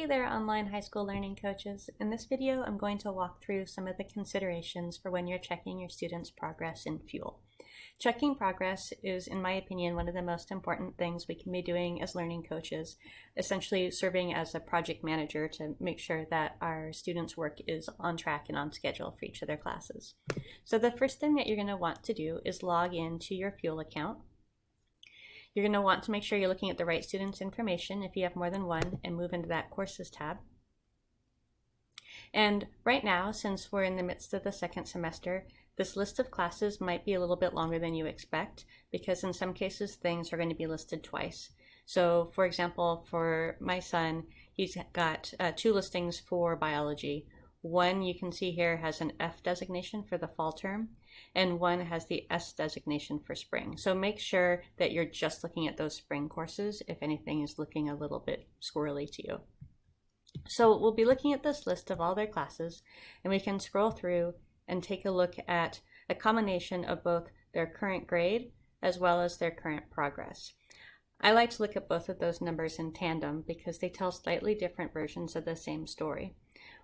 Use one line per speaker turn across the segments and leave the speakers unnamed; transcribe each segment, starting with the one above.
Hey there, online high school learning coaches. In this video, I'm going to walk through some of the considerations for when you're checking your students' progress in Fuel. Checking progress is, in my opinion, one of the most important things we can be doing as learning coaches, essentially serving as a project manager to make sure that our students' work is on track and on schedule for each of their classes. So the first thing that you're going to want to do is log into your Fuel account. You're going to want to make sure you're looking at the right student's information if you have more than one, and move into that Courses tab. And right now, since we're in the midst of the second semester, this list of classes might be a little bit longer than you expect, because in some cases things are going to be listed twice. So for example, for my son, he's got two listings for biology. One you can see here has an F designation for the fall term, and one has the S designation for spring. So make sure that you're just looking at those spring courses if anything is looking a little bit squirrely to you. So we'll be looking at this list of all their classes, and we can scroll through and take a look at a combination of both their current grade as well as their current progress. I like to look at both of those numbers in tandem because they tell slightly different versions of the same story.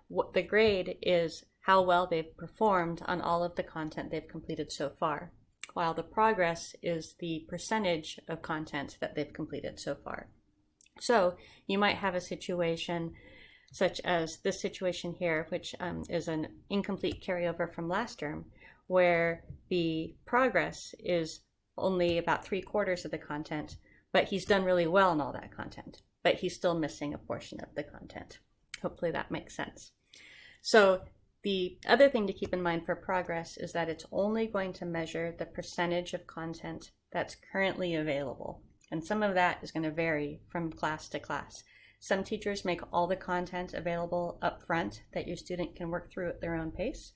What the grade is how well they've performed on all of the content they've completed so far, while the progress is the percentage of content that they've completed so far. So you might have a situation such as this situation here, which is an incomplete carryover from last term, where the progress is only about 3/4 of the content, but he's done really well in all that content, but he's still missing a portion of the content. Hopefully that makes sense. So the other thing to keep in mind for progress is that it's only going to measure the percentage of content that's currently available. And some of that is going to vary from class to class. Some teachers make all the content available up front that your student can work through at their own pace.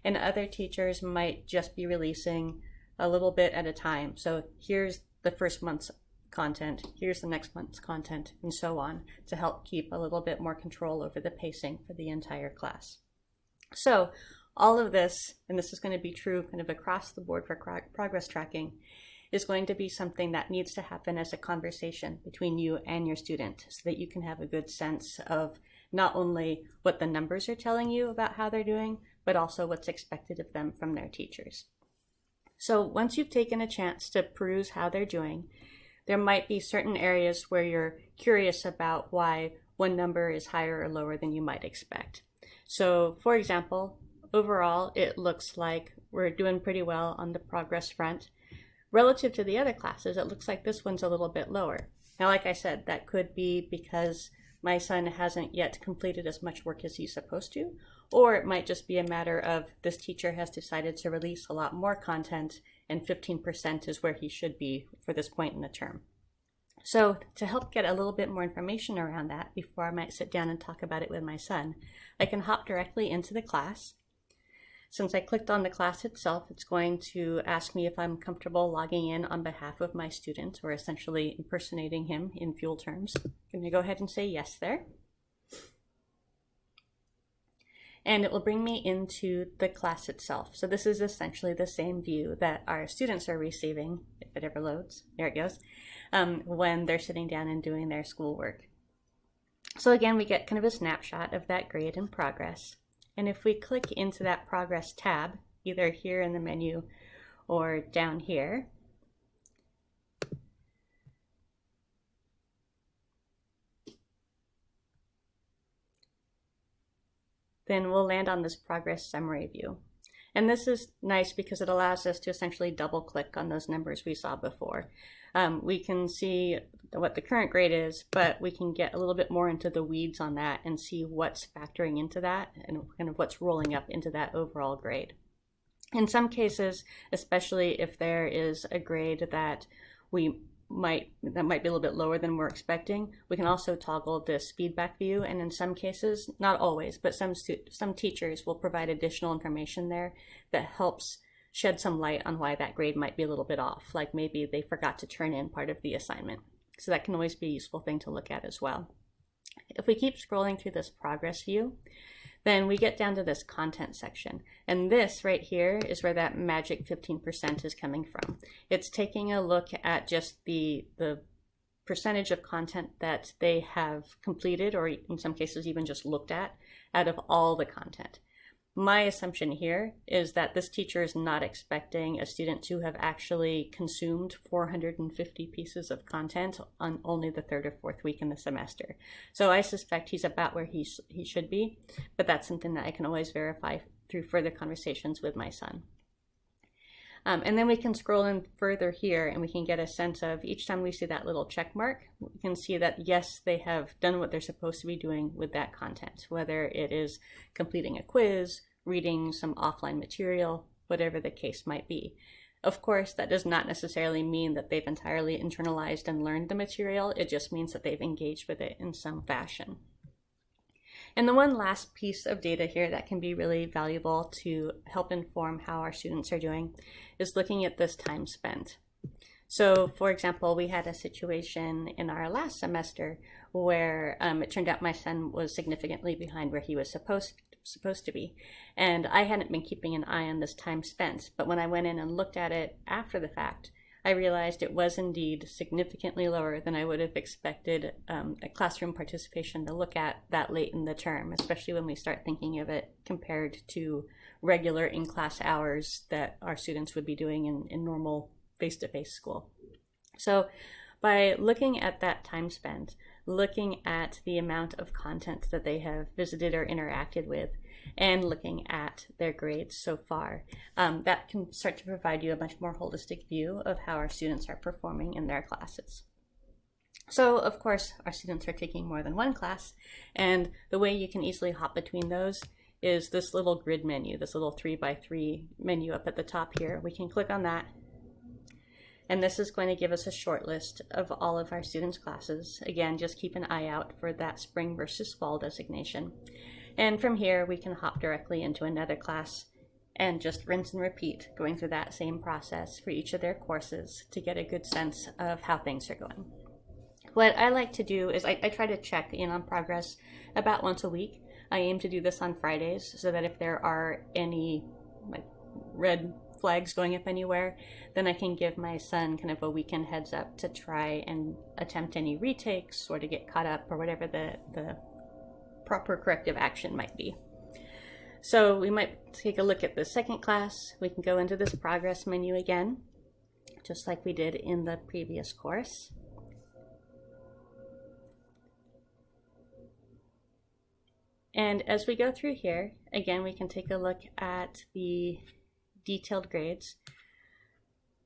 And other teachers might just be releasing a little bit at a time. So here's the first month's content, here's the next month's content, and so on, to help keep a little bit more control over the pacing for the entire class. So all of this, and this is going to be true kind of across the board for progress tracking, is going to be something that needs to happen as a conversation between you and your student, so that you can have a good sense of not only what the numbers are telling you about how they're doing, but also what's expected of them from their teachers. So once you've taken a chance to peruse how they're doing, there might be certain areas where you're curious about why one number is higher or lower than you might expect. So for example, overall, it looks like we're doing pretty well on the progress front. Relative to the other classes, it looks like this one's a little bit lower. Now, like I said, that could be because my son hasn't yet completed as much work as he's supposed to, or it might just be a matter of this teacher has decided to release a lot more content and 15% is where he should be for this point in the term. So to help get a little bit more information around that before I might sit down and talk about it with my son, I can hop directly into the class. Since I clicked on the class itself, it's going to ask me if I'm comfortable logging in on behalf of my student, or essentially impersonating him in Fuel terms. I'm going to go ahead and say yes there. And it will bring me into the class itself. So this is essentially the same view that our students are receiving, if it ever loads, there it goes, when they're sitting down and doing their schoolwork. So again, we get kind of a snapshot of that grade and progress. And if we click into that progress tab, either here in the menu or down here, then we'll land on this progress summary view. And this is nice because it allows us to essentially double click on those numbers we saw before. We can see what the current grade is, but we can get a little bit more into the weeds on that and see what's factoring into that and kind of what's rolling up into that overall grade. In some cases, especially if there is a grade that might be a little bit lower than we're expecting, we can also toggle this feedback view, and in some cases, not always, but some teachers will provide additional information there that helps shed some light on why that grade might be a little bit off, like maybe they forgot to turn in part of the assignment. So that can always be a useful thing to look at as well. If we keep scrolling through this progress view, then we get down to this content section. And this right here is where that magic 15% is coming from. It's taking a look at just the percentage of content that they have completed, or in some cases even just looked at, out of all the content. My assumption here is that this teacher is not expecting a student to have actually consumed 450 pieces of content on only the third or fourth week in the semester. So I suspect he's about where he should be, but that's something that I can always verify through further conversations with my son. And then we can scroll in further here and we can get a sense of, each time we see that little check mark, we can see that yes, they have done what they're supposed to be doing with that content, whether it is completing a quiz, reading some offline material, whatever the case might be. Of course, that does not necessarily mean that they've entirely internalized and learned the material. It just means that they've engaged with it in some fashion. And the one last piece of data here that can be really valuable to help inform how our students are doing is looking at this time spent. So, for example, we had a situation in our last semester where it turned out my son was significantly behind where he was supposed to be. And I hadn't been keeping an eye on this time spent, but when I went in and looked at it after the fact, I realized it was indeed significantly lower than I would have expected a classroom participation to look at that late in the term, especially when we start thinking of it compared to regular in-class hours that our students would be doing in normal face-to-face school. So by looking at that time spent, looking at the amount of content that they have visited or interacted with, and looking at their grades so far, that can start to provide you a much more holistic view of how our students are performing in their classes. So, of course, our students are taking more than one class, and the way you can easily hop between those is this little grid menu, this little 3x3 menu up at the top here. We can click on that, and this is going to give us a short list of all of our students' classes. Again, just keep an eye out for that spring versus fall designation. And from here, we can hop directly into another class and just rinse and repeat, going through that same process for each of their courses to get a good sense of how things are going. What I like to do is I try to check in on progress about once a week. I aim to do this on Fridays so that if there are any red flags going up anywhere, then I can give my son kind of a weekend heads up to try and attempt any retakes or to get caught up or whatever the proper corrective action might be. So we might take a look at the second class. We can go into this progress menu again, just like we did in the previous course. And as we go through here, again, we can take a look at the detailed grades.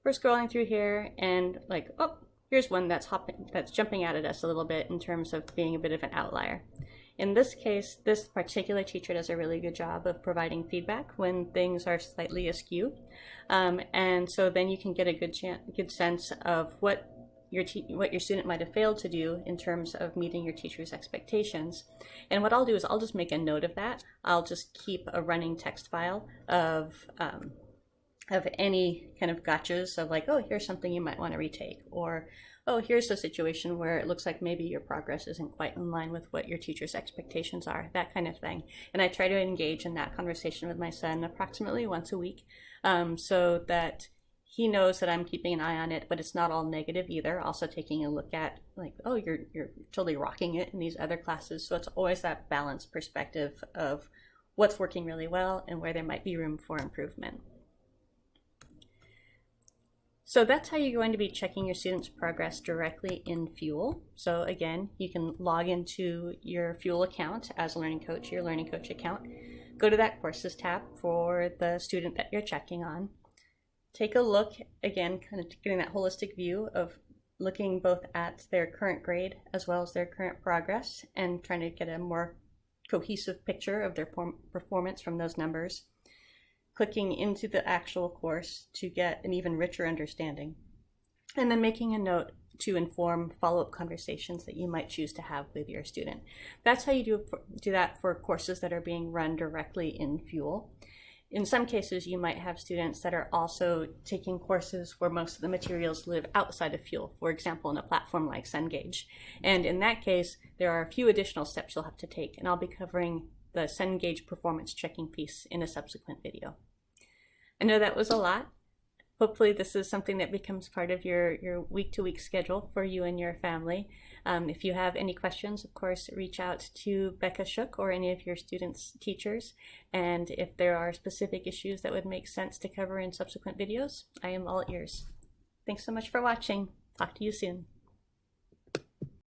We're scrolling through here and like, oh, here's one that's jumping out at us a little bit in terms of being a bit of an outlier. In this case, this particular teacher does a really good job of providing feedback when things are slightly askew. And so then you can get a good sense of what your student might have failed to do in terms of meeting your teacher's expectations. And what I'll do is I'll just make a note of that. I'll just keep a running text file of any kind of gotchas of like, oh, here's something you might want to retake, or oh, here's a situation where it looks like maybe your progress isn't quite in line with what your teacher's expectations are, that kind of thing. And I try to engage in that conversation with my son approximately once a week, so that he knows that I'm keeping an eye on it, but it's not all negative either. Also taking a look at like, oh, you're totally rocking it in these other classes. So it's always that balanced perspective of what's working really well and where there might be room for improvement. So that's how you're going to be checking your students' progress directly in Fuel. So again, you can log into your Fuel account as a learning coach, your learning coach account. Go to that courses tab for the student that you're checking on. Take a look, again, kind of getting that holistic view of looking both at their current grade as well as their current progress and trying to get a more cohesive picture of their performance from those numbers. Clicking into the actual course to get an even richer understanding, and then making a note to inform follow-up conversations that you might choose to have with your student. That's how you do that for courses that are being run directly in Fuel. In some cases, you might have students that are also taking courses where most of the materials live outside of Fuel, for example, in a platform like Cengage. And in that case, there are a few additional steps you'll have to take, and I'll be covering the Cengage performance checking piece in a subsequent video. I know that was a lot. hopefully this is something that becomes part of your week-to-week schedule for you and your family. If you have any questions, of course, reach out to Becca Shook or any of your students' teachers. And if there are specific issues that would make sense to cover in subsequent videos, I am all ears. Thanks so much for watching. Talk to you soon.